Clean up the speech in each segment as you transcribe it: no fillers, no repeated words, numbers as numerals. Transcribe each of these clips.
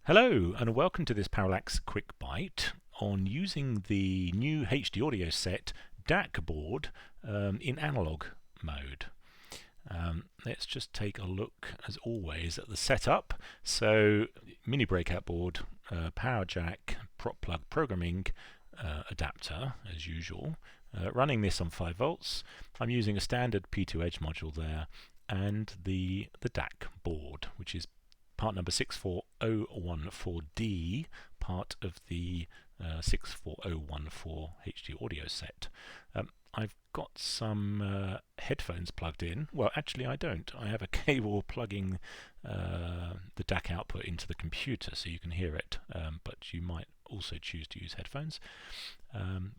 Hello and welcome to this Parallax Quick Byte on using the new HD audio set DAC board in analog mode. Let's just take a look as always at the setup. So mini breakout board, power jack, prop plug programming adapter as usual. Running this on 5 volts. I'm using a standard P2 Edge module there and the DAC board, which is part number 64014D, part of the 64014 HD audio set. I've got some headphones plugged in. Well, actually I don't. I have a cable plugging the DAC output into the computer so you can hear it, but you might also choose to use headphones.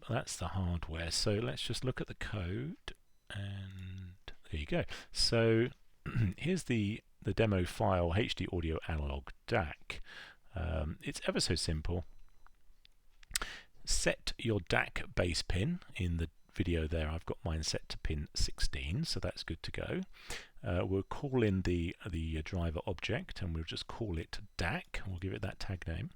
That's the hardware. So let's just look at the code, and there you go. So here's the demo file, HD audio analog DAC. It's ever so simple. Set your DAC base pin. In the video there I've got mine set to pin 16, so that's good to go. We'll call in the driver object and we'll just call it DAC, and we'll give it that tag name.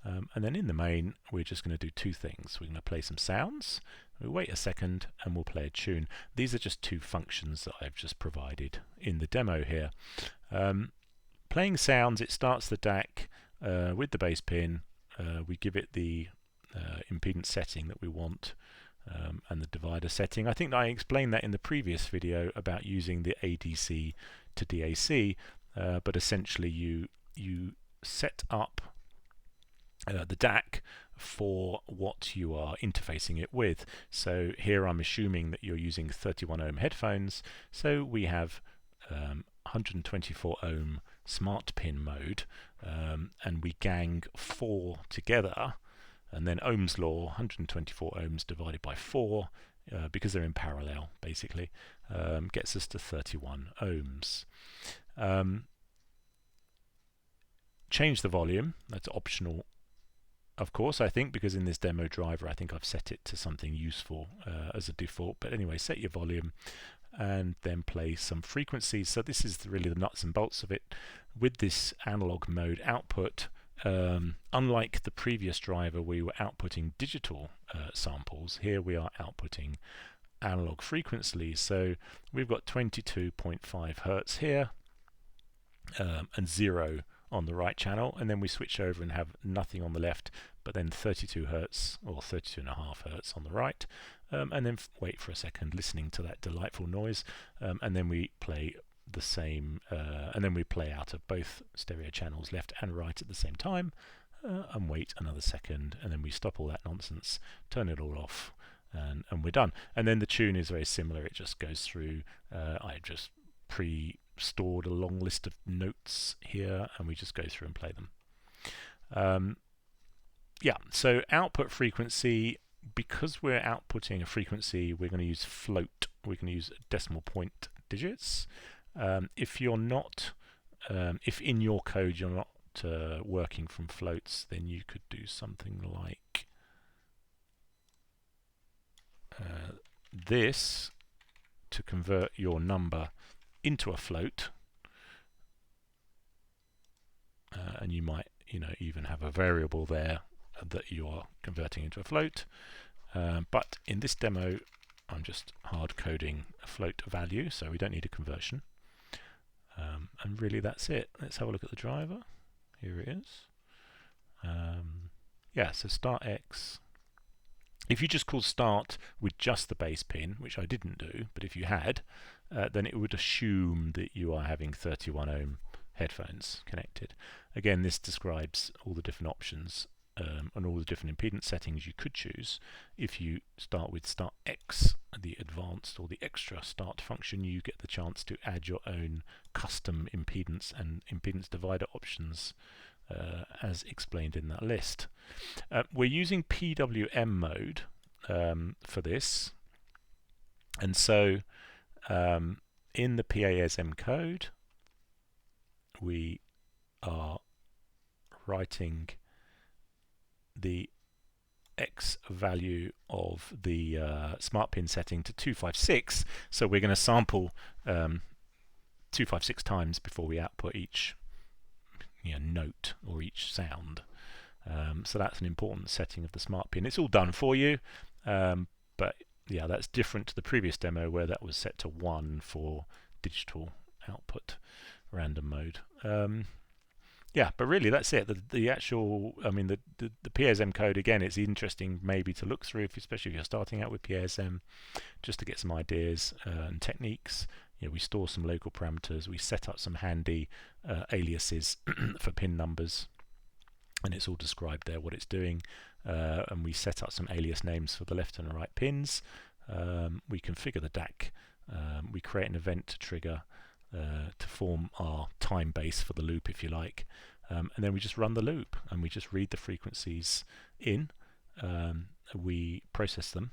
And then in the main we're just going to do two things. We're going to play some sounds. We'll wait a second and we'll play a tune. These are just two functions that I've just provided in the demo here. Playing sounds, it starts the DAC with the bass pin. We give it the impedance setting that we want and the divider setting. I think I explained that in the previous video about using the ADC to DAC, but essentially you set up the DAC for what you are interfacing it with. So here I'm assuming that you're using 31 ohm headphones, so we have 124 ohm smart pin mode, and we gang 4 together, and then Ohm's law, 124 ohms divided by 4, because they're in parallel basically, gets us to 31 ohms. Change the volume, that's optional of course, I think, because in this demo driver I think I've set it to something useful as a default. But anyway, set your volume and then play some frequencies. So this is really the nuts and bolts of it. With this analog mode output, unlike the previous driver we were outputting digital samples, here we are outputting analog frequencies. So we've got 22.5 Hertz here and 0 on the right channel, and then we switch over and have nothing on the left, but then 32 Hertz or 32.5 Hertz on the right, and then wait for a second listening to that delightful noise, and then we play the same, and then we play out of both stereo channels left and right at the same time, and wait another second, and then we stop all that nonsense, turn it all off, and we're done. And then the tune is very similar. It just goes through, I just stored a long list of notes here, and we just go through and play them. Yeah, so output frequency, because we're outputting a frequency, we're going to use float. We're going to use decimal point digits. If you're not, if in your code you're not working from floats, then you could do something like this to convert your number into a float, and you might, even have a variable there that you are converting into a float. But in this demo, I'm just hard coding a float value, so we don't need a conversion. And really, that's it. Let's have a look at the driver. Here it is. Yeah, so start X. If you just call start with just the bass pin, which I didn't do, but if you had, then it would assume that you are having 31 ohm headphones connected. Again, this describes all the different options and all the different impedance settings you could choose. If you start with start X, the advanced or the extra start function, you get the chance to add your own custom impedance and impedance divider options as explained in that list. We're using PWM mode for this, and so in the PASM code we are writing the X value of the smart pin setting to 256, so we're going to sample 256 times before we output each note or each sound. So that's an important setting of the smart pin. It's all done for you, but yeah, that's different to the previous demo where that was set to 1 for digital output random mode. Yeah, but really that's it. The actual, I mean, the PSM code, again, it's interesting maybe to look through, especially if you're starting out with PSM, just to get some ideas and techniques. We store some local parameters, we set up some handy aliases for pin numbers, and it's all described there what it's doing, and we set up some alias names for the left and the right pins. We configure the DAC, we create an event to trigger to form our time base for the loop, if you like, and then we just run the loop and we just read the frequencies in, we process them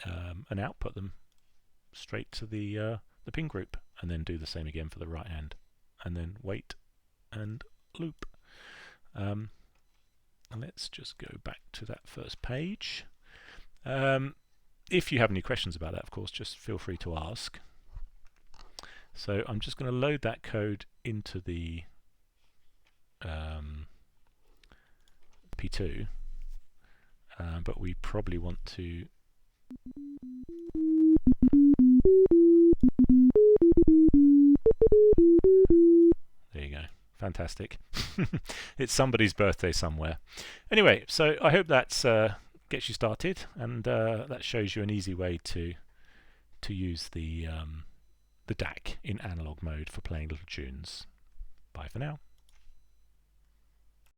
and output them straight to the pin group, and then do the same again for the right hand, and then wait and loop. And let's just go back to that first page. If you have any questions about that, of course, just feel free to ask. So I'm just going to load that code into the P2, but we probably want to there you go, fantastic. It's somebody's birthday somewhere. Anyway, so I hope that's gets you started, and that shows you an easy way to use the DAC in analog mode for playing little tunes. Bye for now.